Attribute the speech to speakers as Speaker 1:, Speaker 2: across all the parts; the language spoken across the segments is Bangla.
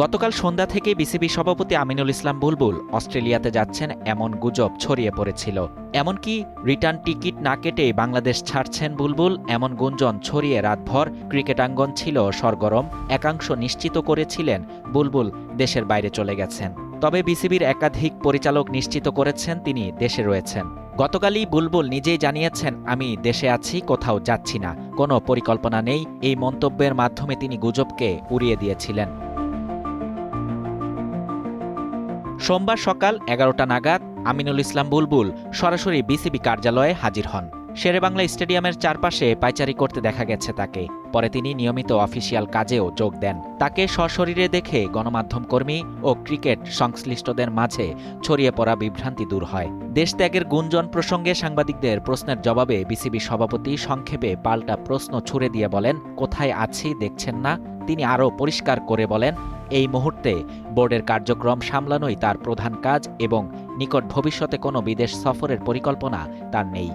Speaker 1: গতকাল সন্ধ্যা থেকে বিসিবি সভাপতি আমিনুল ইসলাম বুলবুল অস্ট্রেলিয়াতে যাচ্ছেন এমন গুজব ছড়িয়ে পড়েছিল। এমনকি রিটার্ন টিকিট না কেটে বাংলাদেশ ছাড়ছেন বুলবুল এমন গুঞ্জন ছড়িয়ে রাতভর ক্রিকেটাঙ্গন ছিল সরগরম। একাংশ নিশ্চিত করেছিলেন বুলবুল দেশের বাইরে চলে গেছেন। তবে বিসিবির একাধিক পরিচালক নিশ্চিত করেছেন তিনি দেশে রয়েছেন। গতকালই বুলবুল নিজেই জানিয়েছেন, আমি দেশে আছি, কোথাও যাচ্ছি না, কোনো পরিকল্পনা নেই। এই মন্তব্যের মাধ্যমে তিনি গুজবকে উড়িয়ে দিয়েছিলেন। সোমবার সকাল ১১টা নাগাদ আমিনুল ইসলাম বুলবুল সরাসরি বিসিবি কার্যালয়ে হাজির হন। শেরেবাংলা স্টেডিয়ামের চারপাশে পায়চারি করতে দেখা গেছে তাকে। পরে তিনি নিয়মিত অফিসিয়াল কাজেও যোগ দেন। তাকে সশরীরে দেখে গণমাধ্যমকর্মী ও ক্রিকেট সংশ্লিষ্টদের মাঝে ছড়িয়ে পড়া বিভ্রান্তি দূর হয়। দেশত্যাগের গুঞ্জন প্রসঙ্গে সাংবাদিকদের প্রশ্নের জবাবে বিসিবি সভাপতি সংক্ষেপে পাল্টা প্রশ্ন ছুড়ে দিয়ে বলেন, কোথায় আছি দেখছেন না? তিনি আরও পরিষ্কার করে বলেন, এই মুহূর্তে বোর্ডের কার্যক্রম সামলানোই তার প্রধান কাজ এবং নিকট ভবিষ্যতে কোনো বিদেশ সফরের পরিকল্পনা তার নেই।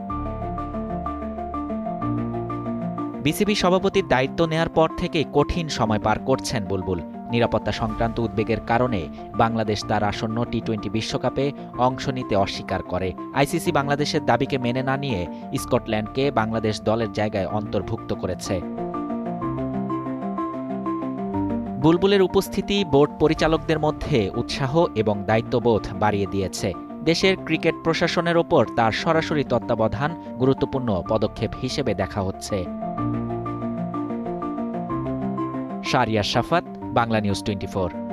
Speaker 1: বিসিবি সভাপতির দায়িত্ব নেয়ার পর থেকে কঠিন সময় পার করছেন বুলবুল। নিরাপত্তা সংক্রান্ত উদ্বেগের কারণে বাংলাদেশ তার আসন্ন টি-20 বিশ্বকাপে অংশ নিতে অস্বীকার করে। আইসিসি বাংলাদেশের দাবিকে মেনে না নিয়ে স্কটল্যান্ডকে বাংলাদেশ দলের জায়গায় অন্তর্ভুক্ত করেছে। বুলবুলের উপস্থিতি বোর্ড পরিচালকদের মধ্যে উৎসাহ এবং দায়িত্ববোধ বাড়িয়ে দিয়েছে। দেশের ক্রিকেট প্রশাসনের ওপর তার সরাসরি তত্ত্বাবধান গুরুত্বপূর্ণ পদক্ষেপ হিসেবে দেখা হচ্ছে। শাহরিয়ার শাফাত, বাংলা নিউজ 24।